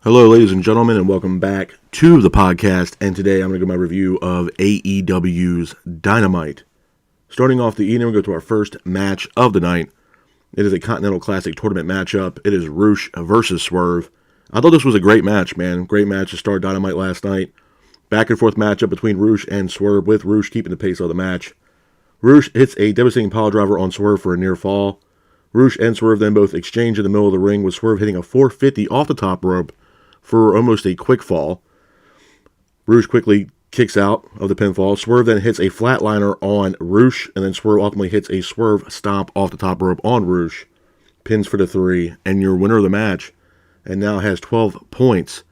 Hello, ladies and gentlemen, and welcome back to the podcast. And today I'm going to go my review of AEW's Dynamite. Starting off the evening, we'll go to our first match of the night. It is a Continental Classic tournament matchup. It is Rush versus Swerve. I thought this was a great match, man. Great match to start Dynamite last night. Back and forth matchup between Rush and Swerve, with Rush keeping the pace of the match. Rush hits a devastating pile driver on Swerve for a near fall. Rush and Swerve then both exchange in the middle of the ring, with Swerve hitting a 450 off the top rope for almost a quick fall. Rush quickly kicks out of the pinfall. Swerve then hits a flatliner on Rush, and then Swerve ultimately hits a Swerve stomp off the top rope on Rush. Pins for the 3, and your winner of the match, and now has 12 points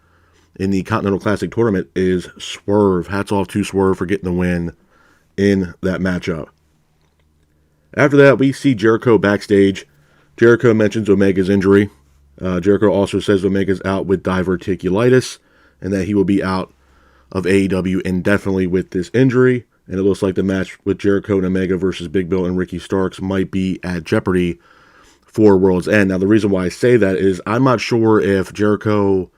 in the Continental Classic tournament, is Swerve. Hats off to Swerve for getting the win in that matchup. After that, we see Jericho backstage. Jericho mentions Omega's injury. Jericho also says Omega's out with diverticulitis and that he will be out of AEW indefinitely with this injury. And it looks like the match with Jericho and Omega versus Big Bill and Ricky Starks might be at jeopardy for World's End. Now, the reason why I say that is I'm not sure if Jericho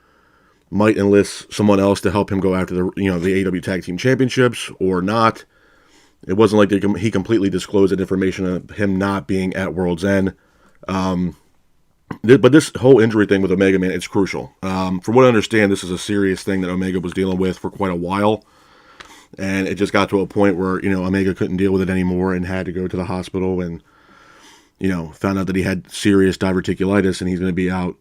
might enlist someone else to help him go after the AEW Tag Team Championships or not. It wasn't like he completely disclosed that information of him not being at World's End. But this whole injury thing with Omega, man, it's crucial. From what I understand, this is a serious thing that Omega was dealing with for quite a while. And it just got to a point where, Omega couldn't deal with it anymore and had to go to the hospital and, found out that he had serious diverticulitis and he's going to be out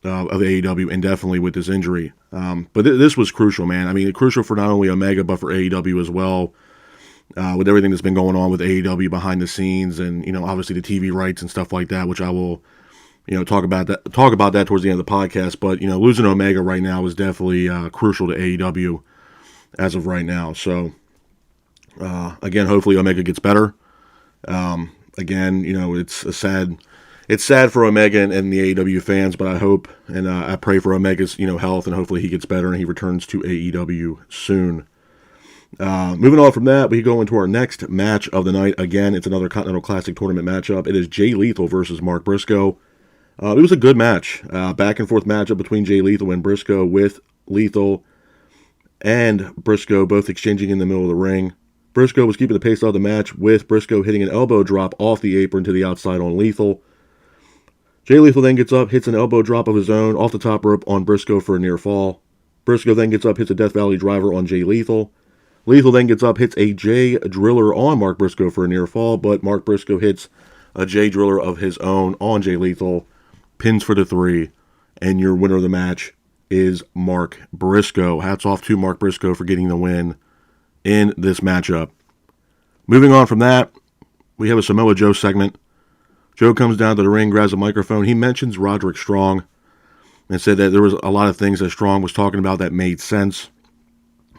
of AEW indefinitely with this injury. But this was crucial, man. I mean, crucial for not only Omega, but for AEW as well. With everything that's been going on with AEW behind the scenes and, obviously the TV rights and stuff like that, which I will talk about that towards the end of the podcast. But, losing Omega right now is definitely crucial to AEW as of right now. So, again, hopefully Omega gets better. Again, it's sad for Omega and the AEW fans, but I hope and I pray for Omega's, health, and hopefully he gets better and he returns to AEW soon. Moving on from that, we go into our next match of the night. Again, it's another Continental Classic tournament matchup. It is Jay Lethal versus Mark Briscoe. It was a good match. Back and forth matchup between Jay Lethal and Briscoe, with Lethal and Briscoe both exchanging in the middle of the ring. Briscoe was keeping the pace of the match, with Briscoe hitting an elbow drop off the apron to the outside on Lethal. Jay Lethal then gets up, hits an elbow drop of his own off the top rope on Briscoe for a near fall. Briscoe then gets up, hits a Death Valley driver on Jay Lethal. Lethal then gets up, hits a Jay Driller on Mark Briscoe for a near fall, but Mark Briscoe hits a Jay Driller of his own on Jay Lethal. Pins for the 3, and your winner of the match is Mark Briscoe. Hats off to Mark Briscoe for getting the win in this matchup. Moving on from that, we have a Samoa Joe segment. Joe comes down to the ring, grabs a microphone. He mentions Roderick Strong and said that there was a lot of things that Strong was talking about that made sense.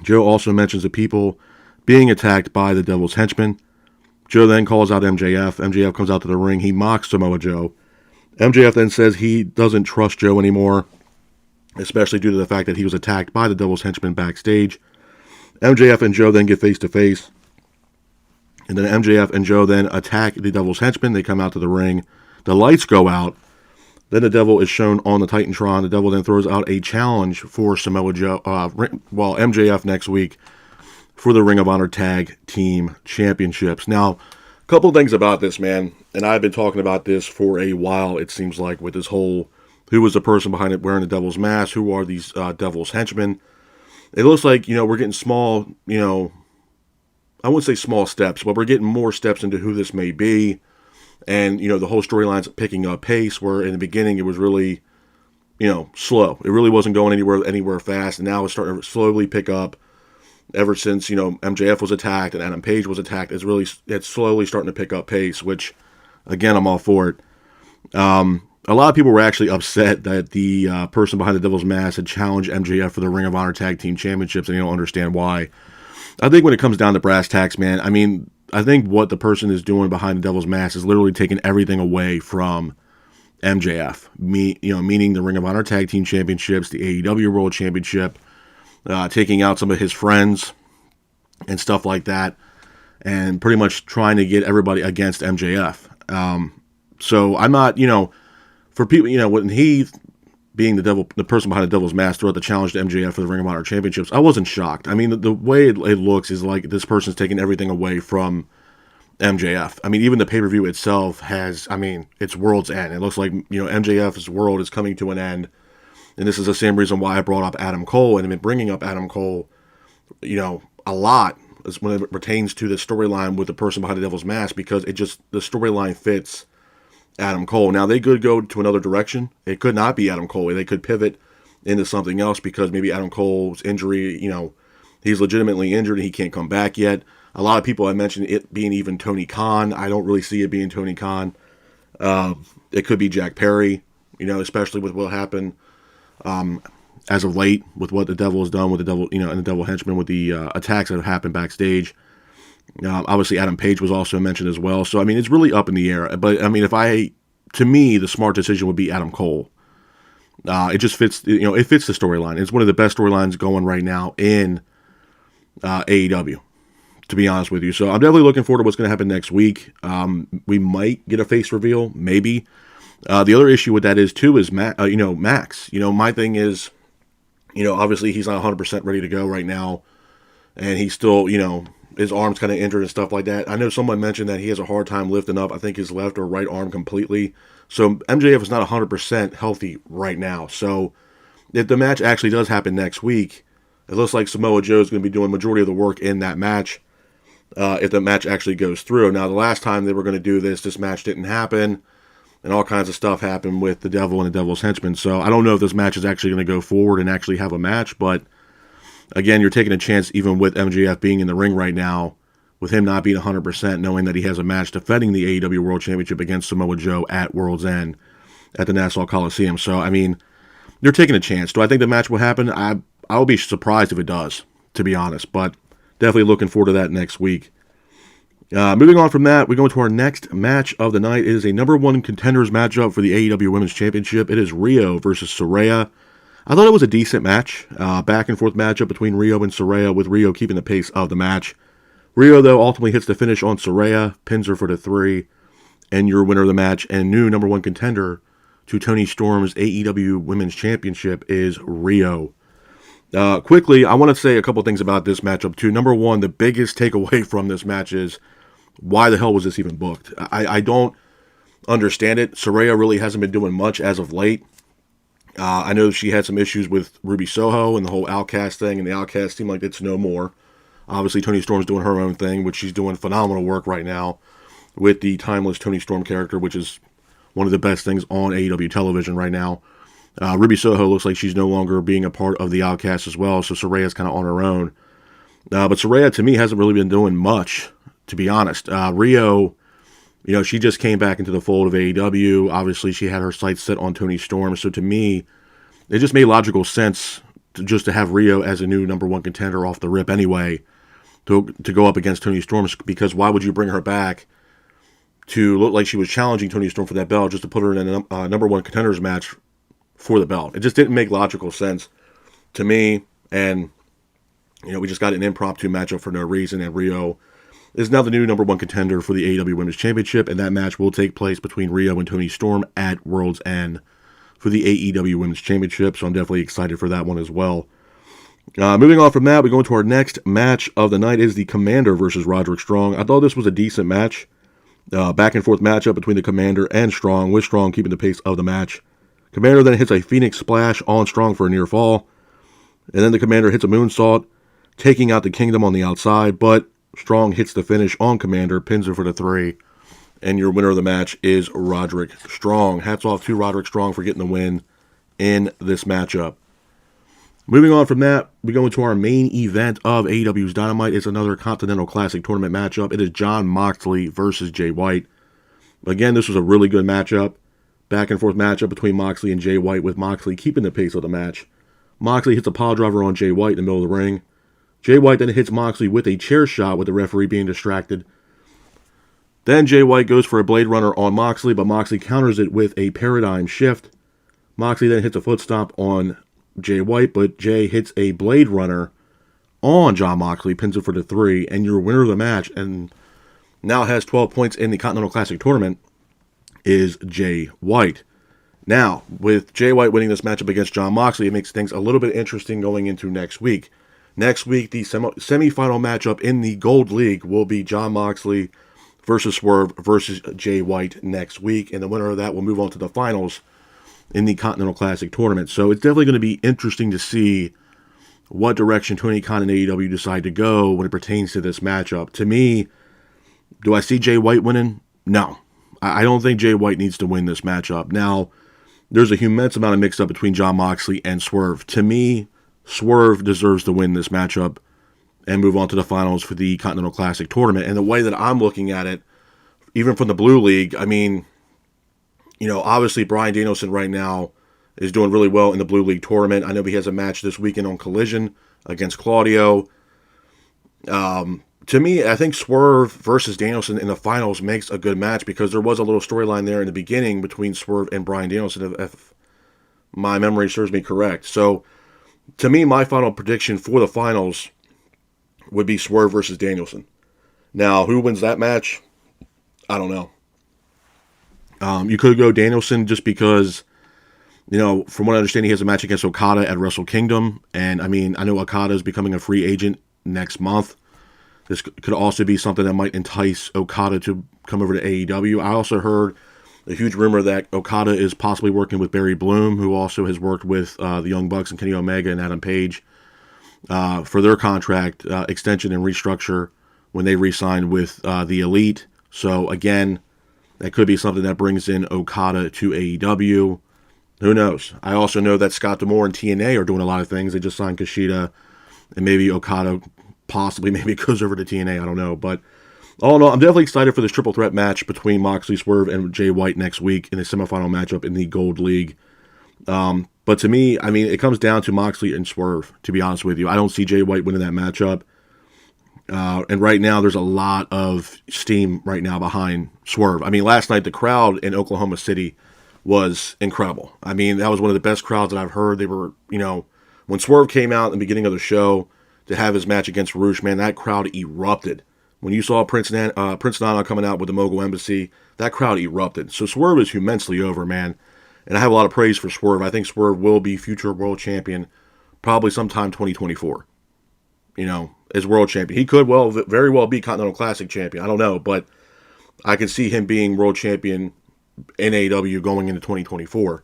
Joe also mentions the people being attacked by the Devil's Henchmen. Joe then calls out MJF. MJF comes out to the ring. He mocks Samoa Joe. MJF then says he doesn't trust Joe anymore, especially due to the fact that he was attacked by the Devil's Henchmen backstage. MJF and Joe then get face-to-face, and then MJF and Joe then attack the Devil's Henchmen. They come out to the ring. The lights go out. Then the Devil is shown on the Titantron. The Devil then throws out a challenge for Samoa Joe, MJF next week for the Ring of Honor Tag Team Championships. Now, couple things about this, man, and I've been talking about this for a while, it seems like, with this whole, who was the person behind it wearing the devil's mask, who are these devil's henchmen. It looks like, we're getting small, I wouldn't say small steps, but we're getting more steps into who this may be, and, the whole storyline's picking up pace, where in the beginning it was really, slow. It really wasn't going anywhere fast, and now it's starting to slowly pick up. Ever since, MJF was attacked and Adam Page was attacked, it's slowly starting to pick up pace, which, again, I'm all for it. A lot of people were actually upset that the person behind the Devil's Mask had challenged MJF for the Ring of Honor Tag Team Championships, and they don't understand why. I think when it comes down to brass tacks, man, I think what the person is doing behind the Devil's Mask is literally taking everything away from MJF, meaning the Ring of Honor Tag Team Championships, the AEW World Championship, taking out some of his friends and stuff like that, and pretty much trying to get everybody against MJF. So I'm not, for people, when he being the person behind the Devil's Mask throughout the challenge to MJF for the Ring of Honor Championships, I wasn't shocked. I mean, the way it looks is like this person's taking everything away from MJF. I mean, even the pay-per-view itself has, I mean, it's World's End. It looks like, MJF's world is coming to an end. And this is the same reason why I brought up Adam Cole, and I've been bringing up Adam Cole, a lot when it pertains to the storyline with the person behind the Devil's Mask, because the storyline fits Adam Cole. Now, they could go to another direction. It could not be Adam Cole. They could pivot into something else because maybe Adam Cole's injury, he's legitimately injured and he can't come back yet. A lot of people have mentioned it being even Tony Khan. I don't really see it being Tony Khan. It could be Jack Perry, especially with what happened as of late with what the Devil has done with the Devil, and the Devil Henchman with the attacks that have happened backstage. Obviously, Adam Page was also mentioned as well. So, I mean, it's really up in the air. But, I mean, to me, the smart decision would be Adam Cole. It just fits, it fits the storyline. It's one of the best storylines going right now in AEW, to be honest with you. So, I'm definitely looking forward to what's going to happen next week. We might get a face reveal, maybe. The other issue with that is Max. My thing is, obviously he's not 100% ready to go right now. And he's still, his arm's kind of injured and stuff like that. I know someone mentioned that he has a hard time lifting up, I think, his left or right arm completely. So MJF is not 100% healthy right now. So if the match actually does happen next week, it looks like Samoa Joe is going to be doing majority of the work in that match if the match actually goes through. Now, the last time they were going to do this match didn't happen, and all kinds of stuff happened with the Devil and the Devil's Henchman. So I don't know if this match is actually going to go forward and actually have a match, but again, you're taking a chance even with MJF being in the ring right now, with him not being 100%, knowing that he has a match defending the AEW World Championship against Samoa Joe at World's End at the Nassau Coliseum. So, I mean, you're taking a chance. Do I think the match will happen? I will be surprised if it does, to be honest, but definitely looking forward to that next week. Moving on from that, we go into our next match of the night. It is a number one contenders matchup for the AEW Women's Championship. It is Rio versus Saraya. I thought it was a decent match, back and forth matchup between Rio and Saraya, with Rio keeping the pace of the match. Rio, though, ultimately hits the finish on Saraya, pins her for the 3, and your winner of the match and new number one contender to Toni Storm's AEW Women's Championship is Rio. Quickly, I want to say a couple things about this matchup, too. Number one, the biggest takeaway from this match is, why the hell was this even booked? I don't understand it. Saraya really hasn't been doing much as of late. I know she had some issues with Ruby Soho and the whole Outcast thing, and the Outcast seemed like it's no more. Obviously, Toni Storm's doing her own thing, which she's doing phenomenal work right now with the timeless Toni Storm character, which is one of the best things on AEW television right now. Ruby Soho looks like she's no longer being a part of the Outcast as well, so Saraya's kind of on her own. But Saraya, to me, hasn't really been doing much, to be honest. Rio, she just came back into the fold of AEW. Obviously, she had her sights set on Toni Storm. So to me, it just made logical sense to have Rio as a new number one contender off the rip anyway, to go up against Toni Storm. Because why would you bring her back to look like she was challenging Toni Storm for that belt just to put her in a number one contenders match for the belt? It just didn't make logical sense to me. And, we just got an impromptu matchup for no reason. And Rio is now the new number one contender for the AEW Women's Championship, and that match will take place between Rio and Toni Storm at World's End for the AEW Women's Championship, so I'm definitely excited for that one as well. Moving on from that, we go into our next match of the night. Is the Commander versus Roderick Strong. I thought this was a decent match. Back and forth matchup between the Commander and Strong, with Strong keeping the pace of the match. Commander then hits a Phoenix Splash on Strong for a near fall, and then the Commander hits a moonsault, taking out the Kingdom on the outside, but Strong hits the finish on Commander, pins her for the 3, and your winner of the match is Roderick Strong. Hats off to Roderick Strong for getting the win in this matchup. Moving on from that, we go into our main event of AEW's Dynamite. It's another Continental Classic Tournament matchup. It is Jon Moxley versus Jay White. Again, this was a really good matchup. Back and forth matchup between Moxley and Jay White, with Moxley keeping the pace of the match. Moxley hits a pile driver on Jay White in the middle of the ring. Jay White then hits Moxley with a chair shot, with the referee being distracted. Then Jay White goes for a Blade Runner on Moxley, but Moxley counters it with a Paradigm Shift. Moxley then hits a foot stomp on Jay White, but Jay hits a Blade Runner on Jon Moxley, pins it for the 3, and your winner of the match, and now has 12 points in the Continental Classic Tournament, is Jay White. Now, with Jay White winning this matchup against Jon Moxley, it makes things a little bit interesting going into next week. Next week, the semifinal matchup in the Gold League will be Jon Moxley versus Swerve versus Jay White next week, and the winner of that will move on to the finals in the Continental Classic tournament. So it's definitely going to be interesting to see what direction Tony Khan and AEW decide to go when it pertains to this matchup. To me, do I see Jay White winning? No. I don't think Jay White needs to win this matchup. Now, there's a immense amount of mix-up between Jon Moxley and Swerve. To me, Swerve deserves to win this matchup and move on to the finals for the Continental Classic tournament. And the way that I'm looking at it, even from the Blue League, I mean, obviously Bryan Danielson right now is doing really well in the Blue League tournament. I know he has a match this weekend on Collision against Claudio. To me, I think Swerve versus Danielson in the finals makes a good match because there was a little storyline there in the beginning between Swerve and Bryan Danielson, if my memory serves me correct. So, to me, my final prediction for the finals would be Swerve versus Danielson. Now, who wins that match? I don't know. You could go Danielson just because, from what I understand, he has a match against Okada at Wrestle Kingdom. And, I know Okada is becoming a free agent next month. This could also be something that might entice Okada to come over to AEW. I also heard a huge rumor that Okada is possibly working with Barry Bloom, who also has worked with the Young Bucks and Kenny Omega and Adam Page for their contract extension and restructure when they re-signed with the Elite. So, again, that could be something that brings in Okada to AEW. Who knows? I also know that Scott D'Amore and TNA are doing a lot of things. They just signed Kushida, and maybe Okada maybe goes over to TNA. I don't know. But all in all, I'm definitely excited for this triple threat match between Moxley, Swerve, and Jay White next week in the semifinal matchup in the Gold League. But to me, it comes down to Moxley and Swerve, to be honest with you. I don't see Jay White winning that matchup. And right now, there's a lot of steam right now behind Swerve. Last night, the crowd in Oklahoma City was incredible. That was one of the best crowds that I've heard. They were, when Swerve came out in the beginning of the show to have his match against Roosh, man, that crowd erupted. When you saw Prince Nana coming out with the Mogul Embassy, that crowd erupted. So Swerve is immensely over, man. And I have a lot of praise for Swerve. I think Swerve will be future world champion probably sometime 2024. As world champion. He could very well be Continental Classic champion. I don't know, but I can see him being world champion in AEW going into 2024.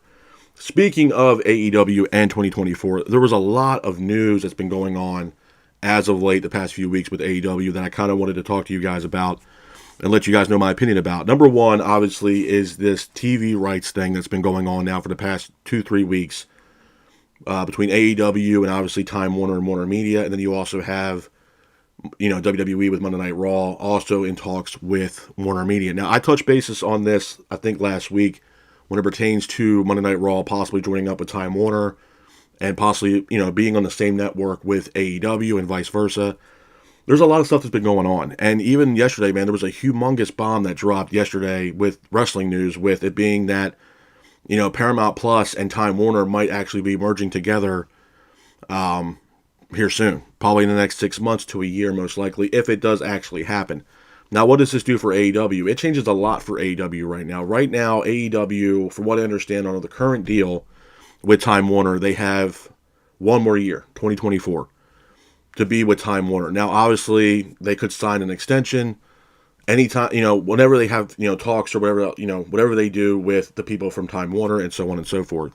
Speaking of AEW and 2024, there was a lot of news that's been going on as of late the past few weeks with AEW that I kind of wanted to talk to you guys about and let you guys know my opinion about. Number one, obviously, is this TV rights thing that's been going on now for the past 2-3 weeks between AEW and obviously Time Warner and Warner Media. And then you also have, WWE with Monday Night Raw also in talks with Warner Media. Now, I touched bases on this, I think, last week when it pertains to Monday Night Raw possibly joining up with Time Warner and possibly, being on the same network with AEW and vice versa. There's a lot of stuff that's been going on. And even yesterday, man, there was a humongous bomb that dropped yesterday with wrestling news, with it being that, Paramount Plus and Time Warner might actually be merging together here soon. Probably in the next 6 months to a year, most likely, if it does actually happen. Now, what does this do for AEW? It changes a lot for AEW right now. Right now, AEW, from what I understand, under the current deal with Time Warner, they have one more year, 2024, to be with Time Warner. Now, obviously, they could sign an extension anytime, whenever they have, talks or whatever, whatever they do with the people from Time Warner and so on and so forth.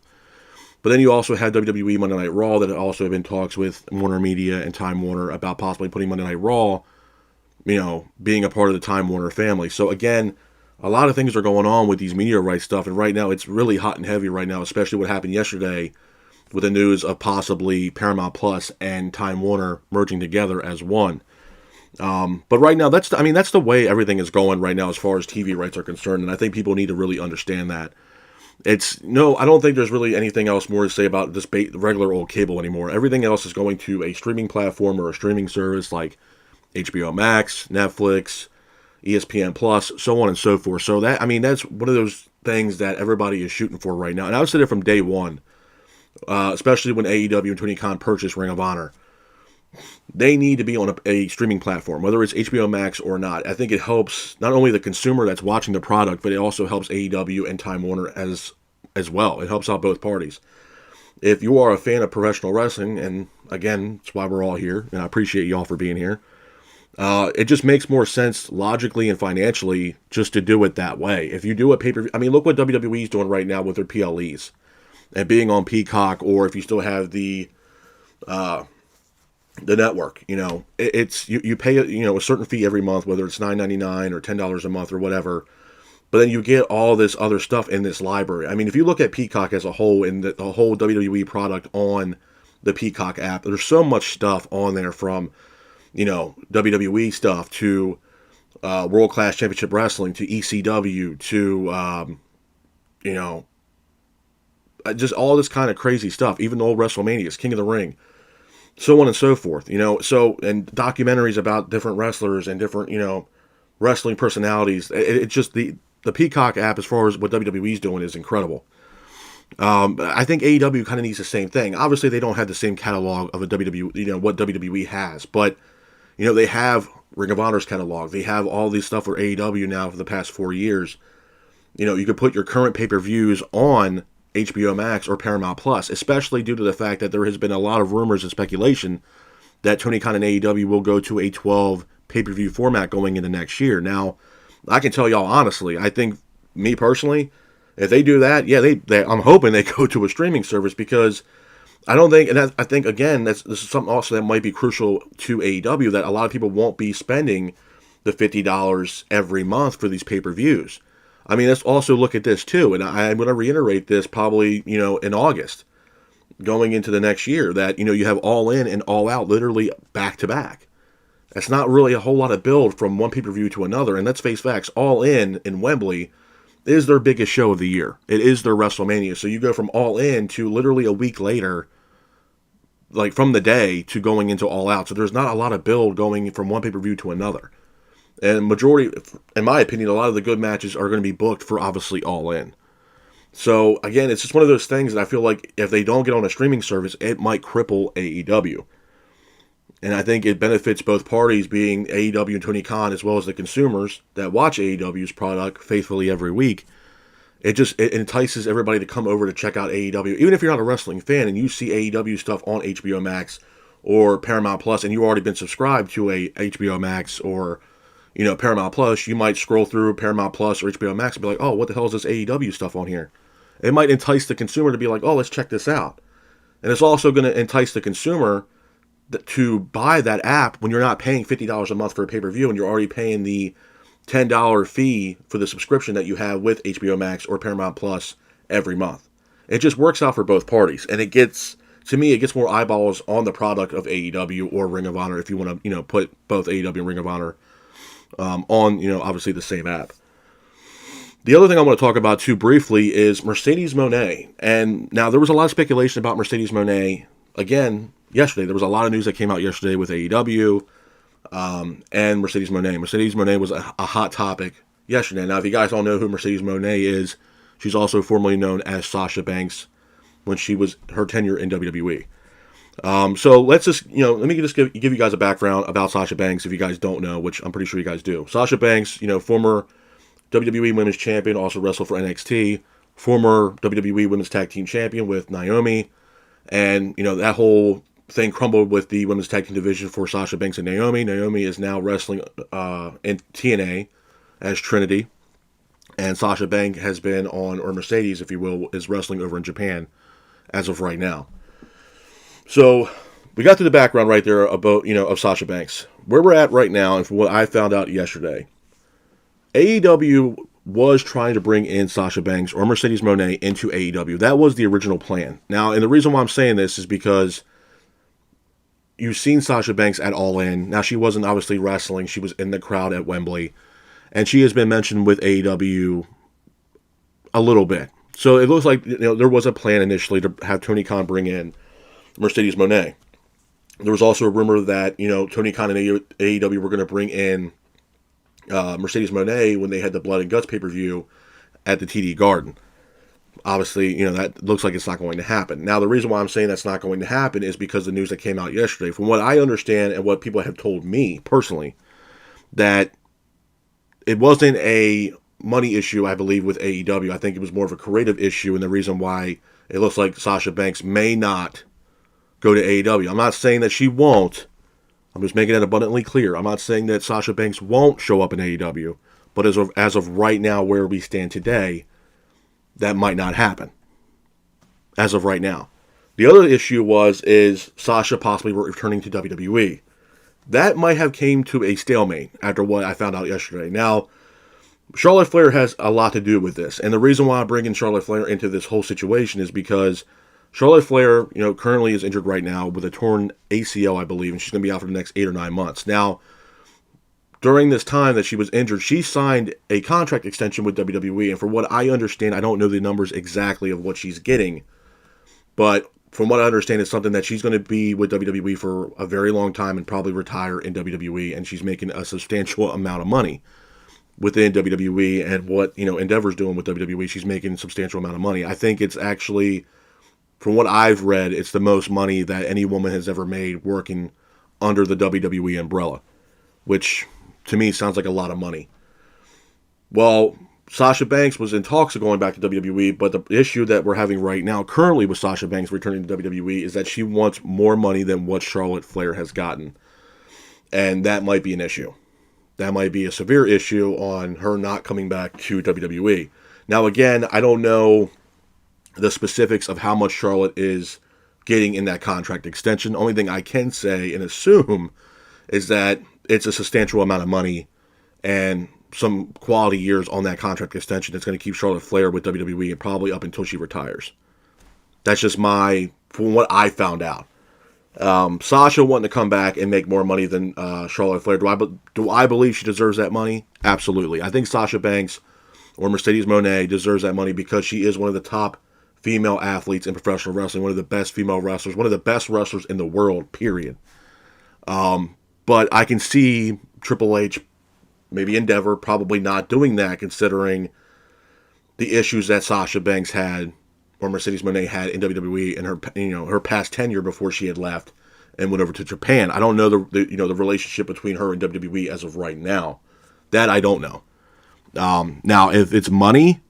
But then you also have WWE Monday Night Raw that also have been talks with Warner Media and Time Warner about possibly putting Monday Night Raw, being a part of the Time Warner family. So again, a lot of things are going on with these media rights stuff, and right now it's really hot and heavy right now, especially what happened yesterday with the news of possibly Paramount Plus and Time Warner merging together as one. But right now, that's the way everything is going right now as far as TV rights are concerned, and I think people need to really understand that. I don't think there's really anything else more to say about this regular old cable anymore. Everything else is going to a streaming platform or a streaming service like HBO Max, Netflix, ESPN Plus, so on and so forth. So that's one of those things that everybody is shooting for right now. And I've said it from day one, especially when AEW and Tony Khan purchased Ring of Honor. They need to be on a streaming platform, whether it's HBO Max or not. I think it helps not only the consumer that's watching the product, but it also helps AEW and Time Warner as as well. It helps out both parties. If you are a fan of professional wrestling, and again, that's why we're all here, and I appreciate y'all for being here, it just makes more sense logically and financially just to do it that way. If you do a pay-per-view, I mean, look what WWE's doing right now with their PLEs and being on Peacock, or if you still have the network, it's you pay a certain fee every month, whether it's $9.99 or $10 a month or whatever. But then you get all this other stuff in this library. I mean, if you look at Peacock as a whole and the whole WWE product on the Peacock app, there's so much stuff on there from, WWE stuff to World Class Championship Wrestling to ECW to, just all this kind of crazy stuff, even the old WrestleManias, King of the Ring, so on and so forth, and documentaries about different wrestlers and different, wrestling personalities. It's just the Peacock app, as far as what WWE's doing, is incredible. I think AEW kind of needs the same thing. Obviously, they don't have the same catalog of a WWE, what WWE has, but they have Ring of Honor's catalog. They have all these stuff for AEW now for the past 4 years. You could put your current pay-per-views on HBO Max or Paramount Plus, especially due to the fact that there has been a lot of rumors and speculation that Tony Khan and AEW will go to a 12 pay-per-view format going into next year. Now, I can tell y'all honestly, I think, me personally, if they do that, yeah, I'm hoping they go to a streaming service, because I don't think, and I think, again, this is something also that might be crucial to AEW, that a lot of people won't be spending the $50 every month for these pay-per-views. I mean, let's also look at this too, and I'm going to reiterate this probably, in August, going into the next year, that, you have All In and All Out literally back to back. That's not really a whole lot of build from one pay-per-view to another, and let's face facts, All In Wembley is their biggest show of the year. It is their WrestleMania, so you go from All In to literally a week later, like from the day, to going into All Out, so there's not a lot of build going from one pay-per-view to another. And majority, in my opinion, a lot of the good matches are going to be booked for, obviously, All In. So, again, it's just one of those things that I feel like if they don't get on a streaming service, it might cripple AEW. And I think it benefits both parties, being AEW and Tony Khan, as well as the consumers that watch AEW's product faithfully every week. It entices everybody to come over to check out AEW. Even if you're not a wrestling fan and you see AEW stuff on HBO Max or Paramount Plus, and you've already been subscribed to a HBO Max or Paramount Plus, you might scroll through Paramount Plus or HBO Max and be like, oh, what the hell is this AEW stuff on here? It might entice the consumer to be like, oh, let's check this out. And it's also going to entice the consumer to buy that app when you're not paying $50 a month for a pay-per-view and you're already paying the $10 fee for the subscription that you have with HBO Max or Paramount Plus every month. It just works out for both parties, and it gets more eyeballs on the product of AEW or Ring of Honor, if you want to, put both AEW and Ring of Honor on, obviously the same app. The other thing I want to talk about too briefly is Mercedes Moné. And now there was a lot of speculation about Mercedes Moné, again, yesterday. There was a lot of news that came out yesterday with AEW and Mercedes Moné. Mercedes Moné was a hot topic yesterday. Now, if you guys all know who Mercedes Moné is, she's also formerly known as Sasha Banks when she was her tenure in WWE. So let's just, let me just give you guys a background about Sasha Banks if you guys don't know, which I'm pretty sure you guys do. Sasha Banks, former WWE Women's Champion, also wrestled for NXT, former WWE Women's Tag Team Champion with Naomi, and, that whole thing crumbled with the Women's Tag Team division for Sasha Banks and Naomi. Naomi is now wrestling in TNA as Trinity, and Sasha Banks has been on, or Mercedes, if you will, is wrestling over in Japan as of right now. So we got to the background right there about, of Sasha Banks. Where we're at right now, and from what I found out yesterday, AEW was trying to bring in Sasha Banks or Mercedes Moné into AEW. That was the original plan. Now, and the reason why I'm saying this is because you've seen Sasha Banks at All In. Now, she wasn't obviously wrestling. She was in the crowd at Wembley. And she has been mentioned with AEW a little bit. So it looks like there was a plan initially to have Tony Khan bring in Mercedes Moné. There was also a rumor that, Tony Khan and AEW were going to bring in Mercedes Moné when they had the Blood and Guts pay-per-view at the TD Garden. Obviously, that looks like it's not going to happen. Now, the reason why I'm saying that's not going to happen is because the news that came out yesterday. From what I understand and what people have told me personally, that it wasn't a money issue, I believe, with AEW. I think it was more of a creative issue, and the reason why it looks like Sasha Banks may not go to AEW. I'm not saying that she won't. I'm just making it abundantly clear. I'm not saying that Sasha Banks won't show up in AEW, but as of right now, where we stand today, that might not happen. As of right now. The other issue is Sasha possibly returning to WWE. That might have came to a stalemate after what I found out yesterday. Now, Charlotte Flair has a lot to do with this, and the reason why I'm bringing Charlotte Flair into this whole situation is because Charlotte Flair, currently is injured right now with a torn ACL, I believe, and she's going to be out for the next 8 or 9 months. Now, during this time that she was injured, she signed a contract extension with WWE, and from what I understand, I don't know the numbers exactly of what she's getting, but from what I understand, it's something that she's going to be with WWE for a very long time and probably retire in WWE, and she's making a substantial amount of money within WWE, and what, Endeavor's doing with WWE, she's making a substantial amount of money. I think it's actually, from what I've read, it's the most money that any woman has ever made working under the WWE umbrella, which to me sounds like a lot of money. Well, Sasha Banks was in talks of going back to WWE, but the issue that we're having right now, currently with Sasha Banks returning to WWE, is that she wants more money than what Charlotte Flair has gotten. And that might be an issue. That might be a severe issue on her not coming back to WWE. Now, again, I don't know the specifics of how much Charlotte is getting in that contract extension. The only thing I can say and assume is that it's a substantial amount of money and some quality years on that contract extension that's going to keep Charlotte Flair with WWE and probably up until she retires. That's just from what I found out. Sasha wanting to come back and make more money than Charlotte Flair. Do I believe she deserves that money? Absolutely. I think Sasha Banks or Mercedes Moné deserves that money because she is one of the top female athletes in professional wrestling, one of the best female wrestlers, one of the best wrestlers in the world, period. But I can see Triple H, maybe Endeavor, probably not doing that, considering the issues that Sasha Banks had, or Mercedes Moné had in WWE in her past tenure before she had left and went over to Japan. I don't know the relationship between her and WWE as of right now. That I don't know. Now, if it's money,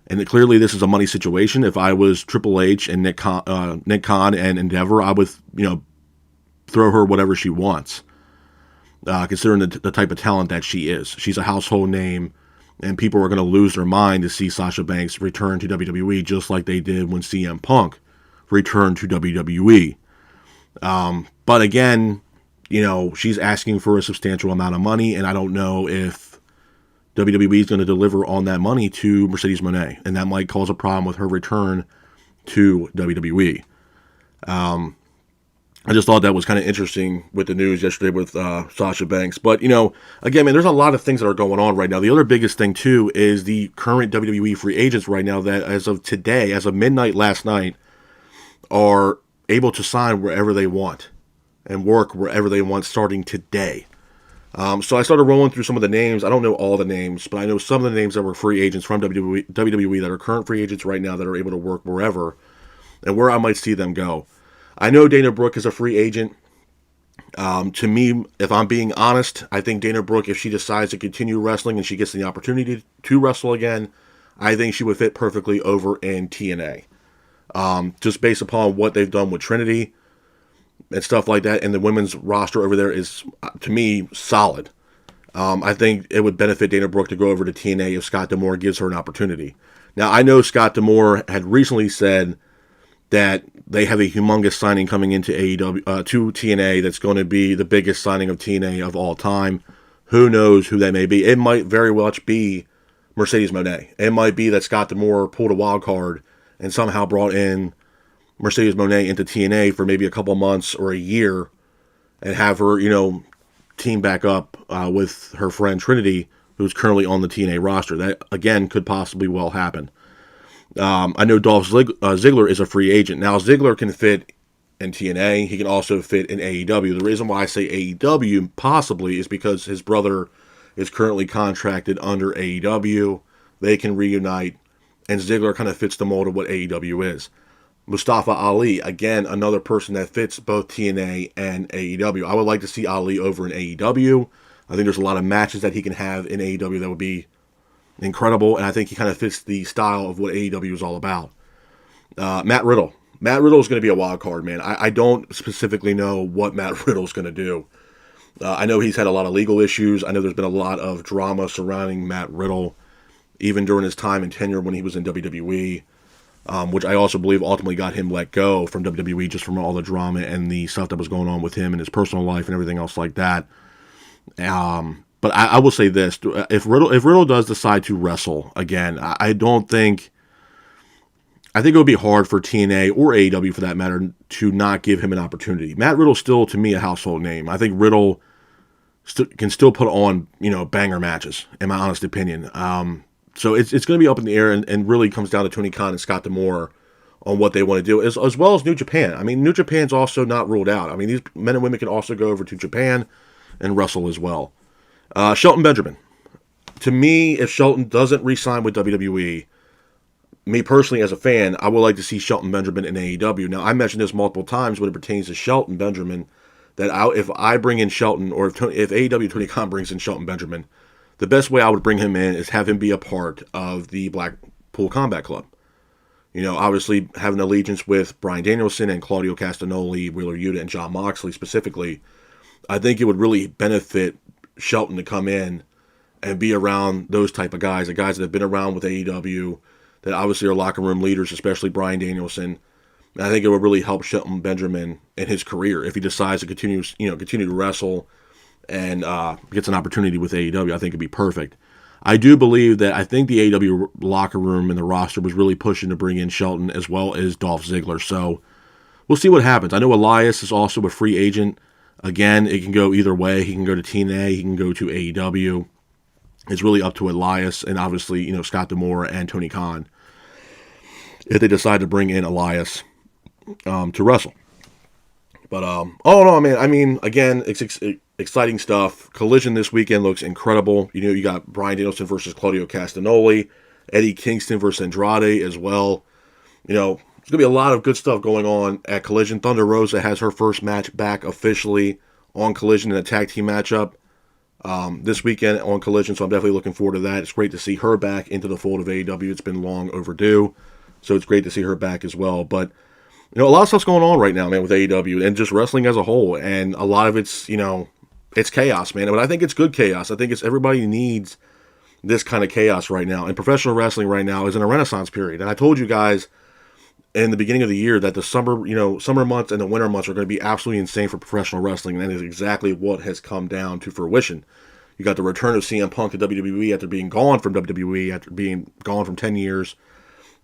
and clearly this is a money situation, if I was Triple H and Nick Khan and Endeavor, I would throw her whatever she wants. Considering the type of talent that she is. She's a household name, and people are going to lose their mind to see Sasha Banks return to WWE just like they did when CM Punk returned to WWE. But again, she's asking for a substantial amount of money, and I don't know if WWE is going to deliver on that money to Mercedes Moné, and that might cause a problem with her return to WWE. I just thought that was kind of interesting with the news yesterday with Sasha Banks. But, again, man, there's a lot of things that are going on right now. The other biggest thing, too, is the current WWE free agents right now that, as of today, as of midnight last night, are able to sign wherever they want and work wherever they want starting today. So I started rolling through some of the names. I don't know all the names, but I know some of the names that were free agents from WWE that are current free agents right now that are able to work wherever and where I might see them go. I know Dana Brooke is a free agent. To me, if I'm being honest, I think Dana Brooke, if she decides to continue wrestling and she gets the opportunity to wrestle again, I think she would fit perfectly over in TNA. Just based upon what they've done with Trinity and stuff like that, and the women's roster over there is, to me, solid. I think it would benefit Dana Brooke to go over to TNA if Scott D'Amore gives her an opportunity. Now, I know Scott D'Amore had recently said that they have a humongous signing coming into AEW to TNA that's going to be the biggest signing of TNA of all time. Who knows who that may be? It might very much be Mercedes Moné. It might be that Scott D'Amore pulled a wild card and somehow brought in Mercedes Moné into TNA for maybe a couple months or a year and have her, team back up with her friend Trinity, who's currently on the TNA roster. That, again, could possibly well happen. I know Dolph Ziggler is a free agent. Now, Ziggler can fit in TNA. He can also fit in AEW. The reason why I say AEW possibly is because his brother is currently contracted under AEW. They can reunite, and Ziggler kind of fits the mold of what AEW is. Mustafa Ali, again, another person that fits both TNA and AEW. I would like to see Ali over in AEW. I think there's a lot of matches that he can have in AEW that would be incredible, and I think he kind of fits the style of what AEW is all about. Matt Riddle. Matt Riddle is going to be a wild card, man. I don't specifically know what Matt Riddle is going to do. I know he's had a lot of legal issues. I know there's been a lot of drama surrounding Matt Riddle, even during his time and tenure when he was in WWE, which I also believe ultimately got him let go from WWE just from all the drama and the stuff that was going on with him and his personal life and everything else like that. But I will say this: if Riddle does decide to wrestle again, I think it would be hard for TNA or AEW for that matter to not give him an opportunity. Matt Riddle's still, to me, a household name. I think Riddle can still put on, banger matches, in my honest opinion. So it's going to be up in the air and really comes down to Tony Khan and Scott D'Amore on what they want to do, as well as New Japan. I mean, New Japan's also not ruled out. I mean, these men and women can also go over to Japan and wrestle as well. Shelton Benjamin. To me, if Shelton doesn't re-sign with WWE, me personally as a fan, I would like to see Shelton Benjamin in AEW. Now, I mentioned this multiple times when it pertains to Shelton Benjamin, that if I bring in Shelton, or if AEW Tony Khan brings in Shelton Benjamin, the best way I would bring him in is have him be a part of the Blackpool Combat Club. Obviously having allegiance with Bryan Danielson and Claudio Castagnoli, Wheeler Yuta, and Jon Moxley specifically, I think it would really benefit Shelton to come in and be around those type of guys, the guys that have been around with AEW, that obviously are locker room leaders, especially Bryan Danielson. And I think it would really help Shelton Benjamin in his career if he decides to continue to wrestle and gets an opportunity with AEW. I think it'd be perfect. I do believe that I think the AEW locker room and the roster was really pushing to bring in Shelton as well as Dolph Ziggler. So we'll see what happens. I know Elias is also a free agent. Again, it can go either way. He can go to TNA. He can go to AEW. It's really up to Elias and obviously, Scott D'Amore and Tony Khan if they decide to bring in Elias to wrestle. But, again, it's exciting stuff. Collision this weekend looks incredible. You got Bryan Danielson versus Claudio Castagnoli, Eddie Kingston versus Andrade as well. There's going to be a lot of good stuff going on at Collision. Thunder Rosa has her first match back officially on Collision in a tag team matchup this weekend on Collision, so I'm definitely looking forward to that. It's great to see her back into the fold of AEW. It's been long overdue, so it's great to see her back as well. But, a lot of stuff's going on right now, man, with AEW and just wrestling as a whole, and a lot of it's, it's chaos, man. But I think it's good chaos. I think everybody needs this kind of chaos right now, and professional wrestling right now is in a renaissance period. And I told you guys in the beginning of the year that the summer months and the winter months are going to be absolutely insane for professional wrestling, and that is exactly what has come down to fruition. You got the return of CM Punk to WWE after being gone from WWE, after being gone from 10 years.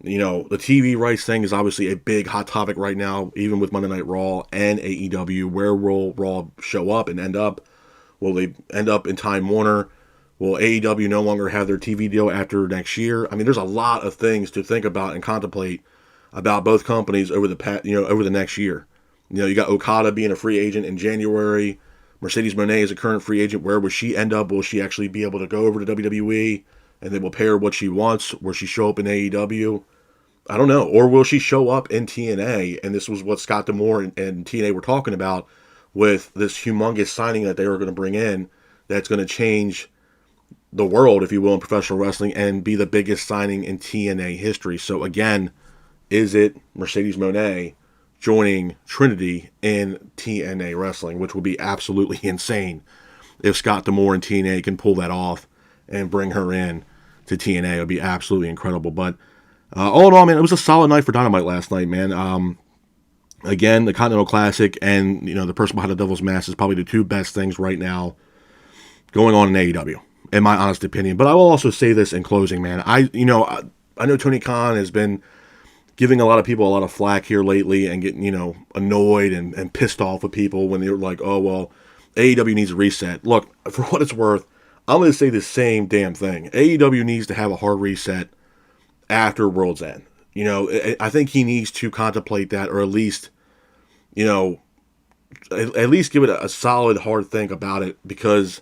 The TV rights thing is obviously a big hot topic right now, even with Monday Night Raw and AEW. Where will Raw show up and end up? Will they end up in Time Warner? Will AEW no longer have their TV deal after next year? I mean, there's a lot of things to think about and contemplate about both companies over the next year. You got Okada being a free agent in January. Mercedes Moné is a current free agent. Where will she end up? Will she actually be able to go over to WWE and they will pay her what she wants? Will she show up in AEW? I don't know. Or will she show up in TNA? And this was what Scott D'Amore and TNA were talking about with this humongous signing that they were going to bring in that's going to change the world, if you will, in professional wrestling and be the biggest signing in TNA history. So again, is it Mercedes Moné joining Trinity in TNA wrestling, which would be absolutely insane if Scott D'Amore and TNA can pull that off and bring her in to TNA. It would be absolutely incredible. But all in all, man, it was a solid night for Dynamite last night, man. Again, the Continental Classic and, the person behind the Devil's Mask is probably the two best things right now going on in AEW, in my honest opinion. But I will also say this in closing, man. I know Tony Khan has been giving a lot of people a lot of flack here lately and getting, annoyed and pissed off with people when they're like, oh, well, AEW needs a reset. Look, for what it's worth, I'm going to say the same damn thing. AEW needs to have a hard reset after World's End. I think he needs to contemplate that, or at least give it a solid, hard think about it, because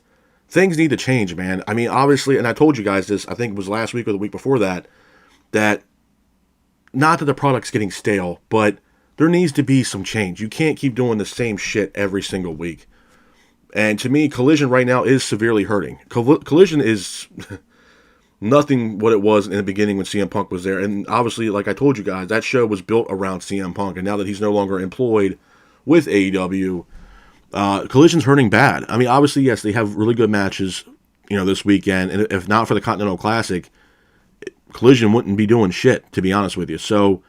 things need to change, man. I mean, obviously, and I told you guys this, I think it was last week or the week before that not that the product's getting stale, but there needs to be some change. You can't keep doing the same shit every single week. And to me, Collision right now is severely hurting. Collision is nothing what it was in the beginning when CM Punk was there. And obviously, like I told you guys, that show was built around CM Punk. And now that he's no longer employed with AEW, Collision's hurting bad. I mean, obviously, yes, they have really good matches, this weekend. And if not for the Continental Classic, Collision wouldn't be doing shit, to be honest with you. So,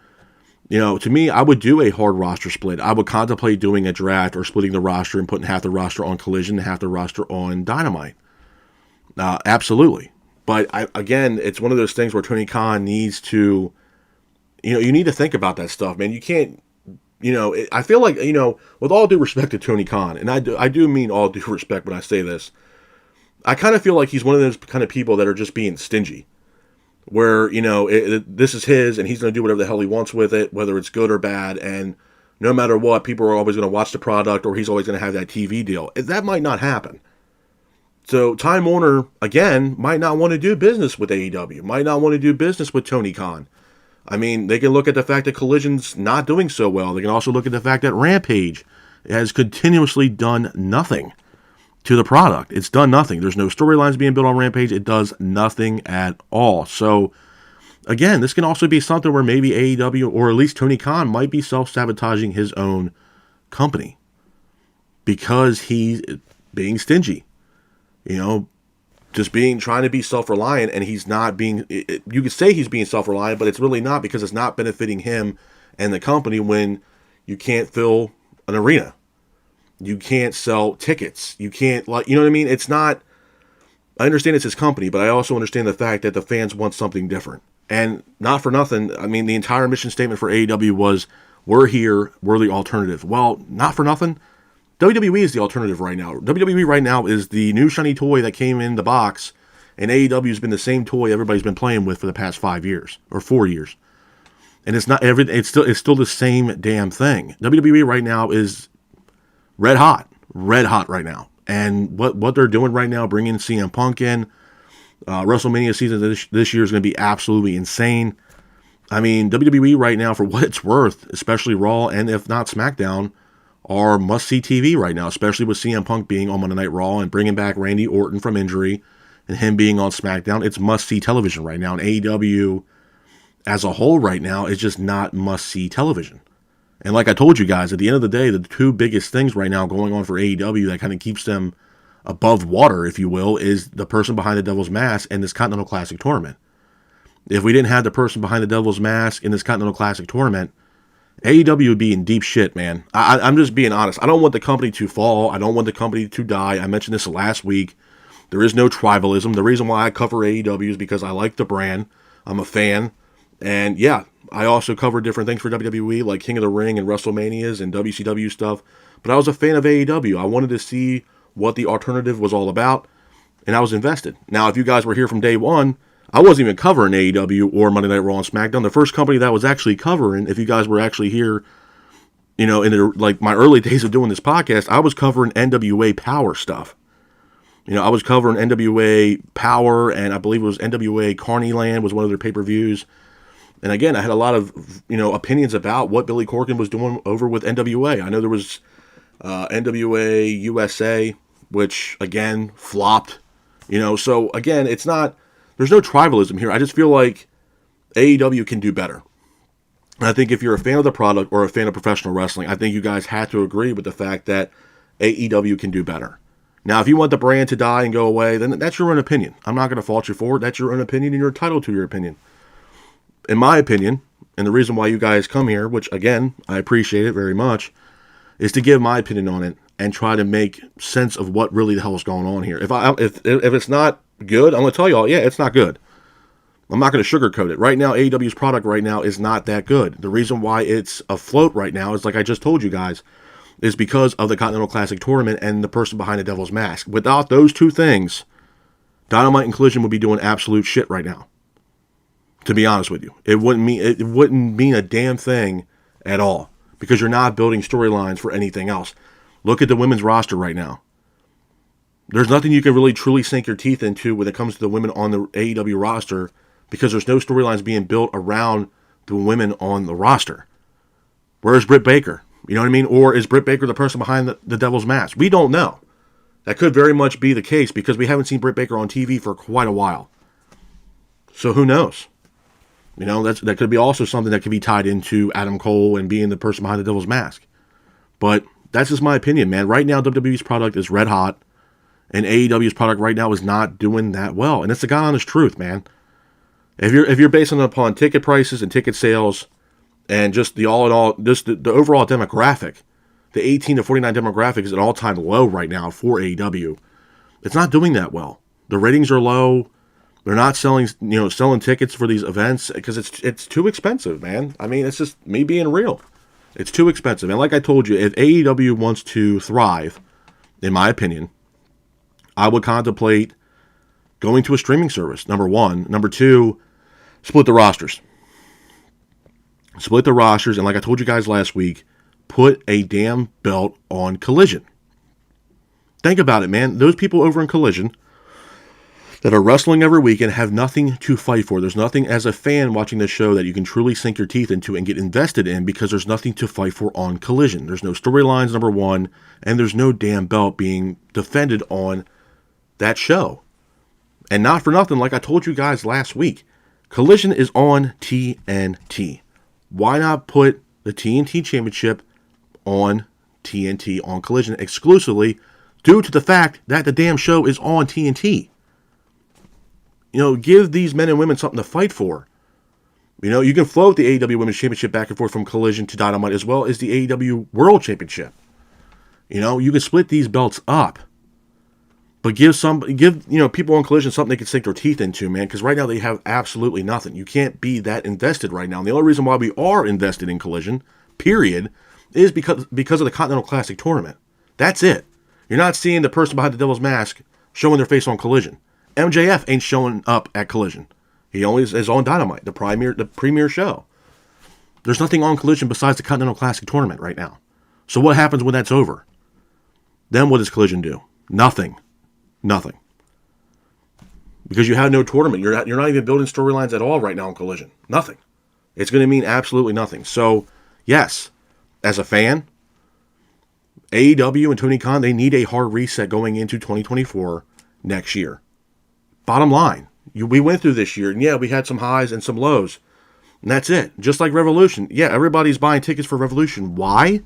to me, I would do a hard roster split. I would contemplate doing a draft or splitting the roster and putting half the roster on Collision and half the roster on Dynamite. Absolutely. But again, it's one of those things where Tony Khan needs to, you need to think about that stuff, man. You can't, I feel like, with all due respect to Tony Khan, and I do mean all due respect when I say this, I kind of feel like he's one of those kind of people that are just being stingy. Where, this is his and he's going to do whatever the hell he wants with it, whether it's good or bad. And no matter what, people are always going to watch the product or he's always going to have that TV deal. That might not happen. So Time Warner, again, might not want to do business with AEW, might not want to do business with Tony Khan. I mean, they can look at the fact that Collision's not doing so well. They can also look at the fact that Rampage has continuously done nothing to the product. It's done nothing. There's no storylines being built on Rampage. It does nothing at all. So, again, this can also be something where maybe AEW, or at least Tony Khan, might be self-sabotaging his own company because he's being stingy. Just trying to be self-reliant, and he's not being, you could say he's being self-reliant, but it's really not, because it's not benefiting him and the company when you can't fill an arena. You can't sell tickets. You can't, you know what I mean? It's not, I understand it's his company, but I also understand the fact that the fans want something different. And not for nothing, I mean, the entire mission statement for AEW was, we're here, we're the alternative. Well, not for nothing, WWE is the alternative right now. WWE right now is the new shiny toy that came in the box, and AEW has been the same toy everybody's been playing with for the past 5 years, or 4 years. And it's not it's still the same damn thing. WWE right now is red hot right now. And what they're doing right now, bringing CM Punk in, WrestleMania season this year is going to be absolutely insane. I mean, WWE right now, for what it's worth, especially Raw and if not SmackDown, are must-see TV right now, especially with CM Punk being on Monday Night Raw and bringing back Randy Orton from injury and him being on SmackDown. It's must-see television right now. And AEW as a whole right now is just not must-see television. And like I told you guys, at the end of the day, the two biggest things right now going on for AEW that kind of keeps them above water, if you will, is the person behind the Devil's Mask and this Continental Classic tournament. If we didn't have the person behind the Devil's Mask in this Continental Classic tournament, AEW would be in deep shit, man. I'm just being honest. I don't want the company to fall. I don't want the company to die. I mentioned this last week. There is no tribalism. The reason why I cover AEW is because I like the brand. I'm a fan. And yeah, I also cover different things for WWE, like King of the Ring and WrestleManias and WCW stuff. But I was a fan of AEW. I wanted to see what the alternative was all about, and I was invested. Now, if you guys were here from day one, I wasn't even covering AEW or Monday Night Raw and SmackDown. The first company that was actually covering, if you guys were actually here, in my early days of doing this podcast, I was covering NWA Power stuff. I was covering NWA Power, and I believe it was NWA Carneyland was one of their pay-per-views. And again, I had a lot of, opinions about what Billy Corgan was doing over with NWA. I know there was NWA USA, which, again, flopped. So, again, it's not, there's no tribalism here. I just feel like AEW can do better. And I think if you're a fan of the product or a fan of professional wrestling, I think you guys have to agree with the fact that AEW can do better. Now, if you want the brand to die and go away, then that's your own opinion. I'm not going to fault you for it. That's your own opinion, and you're entitled to your opinion. In my opinion, and the reason why you guys come here, which, again, I appreciate it very much, is to give my opinion on it and try to make sense of what really the hell is going on here. If it's not good, I'm going to tell y'all, yeah, it's not good. I'm not going to sugarcoat it. Right now, AEW's product right now is not that good. The reason why it's afloat right now is, like I just told you guys, is because of the Continental Classic Tournament and the person behind the Devil's Mask. Without those two things, Dynamite and Collision would be doing absolute shit right now. To be honest with you, it wouldn't mean a damn thing at all, because you're not building storylines for anything else. Look at the women's roster right now. There's nothing you can really truly sink your teeth into when it comes to the women on the AEW roster, because there's no storylines being built around the women on the roster. Where's Britt Baker? You know what I mean? Or is Britt Baker the person behind the Devil's Mask? We don't know. That could very much be the case, because we haven't seen Britt Baker on TV for quite a while. So who knows? That could be also something that could be tied into Adam Cole and being the person behind the Devil's Mask. But that's just my opinion, man. Right now, WWE's product is red hot, and AEW's product right now is not doing that well. And it's the God honest truth, man. If you're basing it upon ticket prices and ticket sales, and just the all in all, just the overall demographic, the 18 to 49 demographic is at an all-time low right now for AEW. It's not doing that well. The ratings are low. They're not selling tickets for these events because it's too expensive, man. I mean, it's just me being real. It's too expensive. And like I told you, if AEW wants to thrive, in my opinion, I would contemplate going to a streaming service, number one. Number two, split the rosters. Split the rosters, and like I told you guys last week, put a damn belt on Collision. Think about it, man. Those people over in Collision that are wrestling every weekend have nothing to fight for. There's nothing as a fan watching this show that you can truly sink your teeth into and get invested in because there's nothing to fight for on Collision. There's no storylines, number one, and there's no damn belt being defended on that show. And not for nothing, like I told you guys last week, Collision is on TNT. Why not put the TNT Championship on TNT on Collision exclusively due to the fact that the damn show is on TNT? Give these men and women something to fight for. You can float the AEW Women's Championship back and forth from Collision to Dynamite as well as the AEW World Championship. You can split these belts up. But give people on Collision something they can sink their teeth into, man, because right now they have absolutely nothing. You can't be that invested right now. And the only reason why we are invested in Collision, period, is because of the Continental Classic tournament. That's it. You're not seeing the person behind the Devil's Mask showing their face on Collision. MJF ain't showing up at Collision. He only is on Dynamite, the premier show. There's nothing on Collision besides the Continental Classic tournament right now. So what happens when that's over? Then what does Collision do? Nothing. Because you have no tournament. You're not even building storylines at all right now on Collision. Nothing. It's going to mean absolutely nothing. So, yes, as a fan, AEW and Tony Khan, they need a hard reset going into 2024 next year. Bottom line, we went through this year, and yeah, we had some highs and some lows. And that's it. Just like Revolution. Yeah, everybody's buying tickets for Revolution. Why?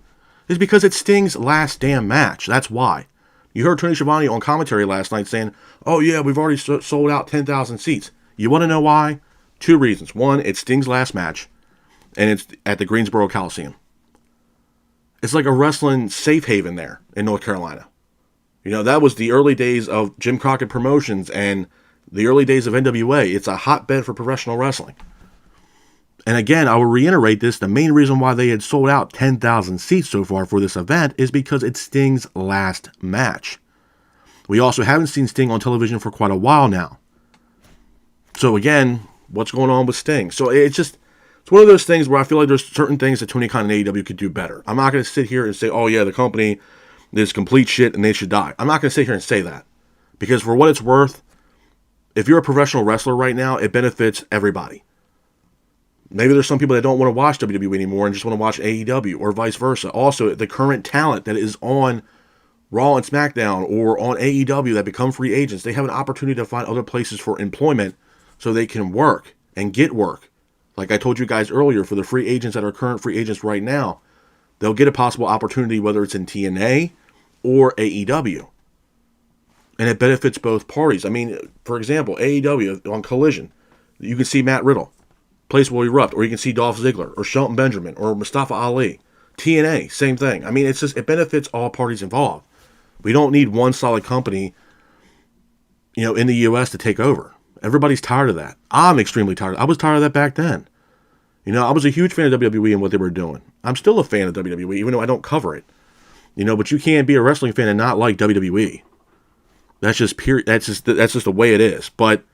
It's because it's Sting's last damn match. That's why. You heard Tony Schiavone on commentary last night saying, oh yeah, we've already sold out 10,000 seats. You want to know why? Two reasons. One, it's Sting's last match, and it's at the Greensboro Coliseum. It's like a wrestling safe haven there in North Carolina. That was the early days of Jim Crockett Promotions and the early days of NWA. It's a hotbed for professional wrestling. And again, I will reiterate this. The main reason why they had sold out 10,000 seats so far for this event is because it's Sting's last match. We also haven't seen Sting on television for quite a while now. So again, what's going on with Sting? So it's one of those things where I feel like there's certain things that Tony Khan and AEW could do better. I'm not going to sit here and say, oh yeah, the company is complete shit and they should die. I'm not going to sit here and say that. Because for what it's worth, if you're a professional wrestler right now, it benefits everybody. Maybe there's some people that don't want to watch WWE anymore and just want to watch AEW or vice versa. Also, the current talent that is on Raw and SmackDown or on AEW that become free agents, they have an opportunity to find other places for employment so they can work and get work. Like I told you guys earlier, for the free agents that are current free agents right now, they'll get a possible opportunity whether it's in TNA or AEW. And it benefits both parties. I mean, for example, AEW on Collision, you can see Matt Riddle. Place will erupt, or you can see Dolph Ziggler, or Shelton Benjamin, or Mustafa Ali. TNA, same thing. I mean, it benefits all parties involved. We don't need one solid company, in the U.S. to take over. Everybody's tired of that. I'm extremely tired. I was tired of that back then. I was a huge fan of WWE and what they were doing. I'm still a fan of WWE, even though I don't cover it. But you can't be a wrestling fan and not like WWE. That's just period. That's just the way it is. But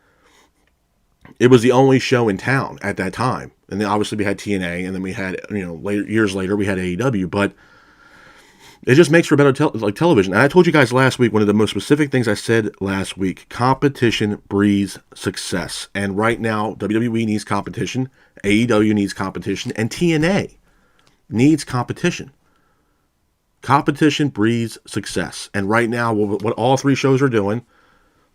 it was the only show in town at that time. And then obviously we had TNA, and then we had, years later we had AEW, but it just makes for better television. And I told you guys last week, one of the most specific things I said last week, competition breeds success. And right now, WWE needs competition, AEW needs competition, and TNA needs competition. Competition breeds success. And right now, what all three shows are doing,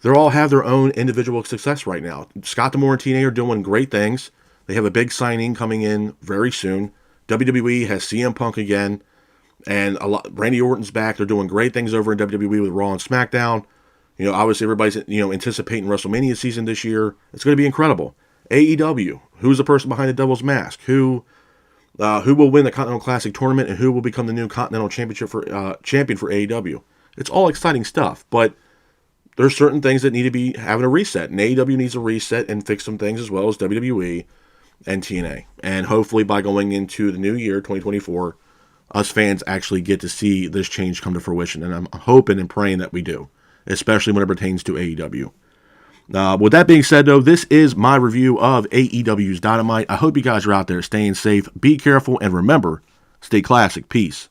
They all have their own individual success right now. Scott D'Amore and TNA are doing great things. They have a big signing coming in very soon. WWE has CM Punk again, and Randy Orton's back. They're doing great things over in WWE with Raw and SmackDown. Obviously everybody's anticipating WrestleMania season this year. It's going to be incredible. AEW, who's the person behind the Devil's Mask? Who will win the Continental Classic tournament, and who will become the new Continental Championship champion for AEW? It's all exciting stuff, but there's certain things that need to be having a reset, and AEW needs a reset and fix some things as well as WWE and TNA. And hopefully by going into the new year, 2024, us fans actually get to see this change come to fruition, and I'm hoping and praying that we do, especially when it pertains to AEW. With that being said, though, this is my review of AEW's Dynamite. I hope you guys are out there staying safe, be careful, and remember, stay classic. Peace.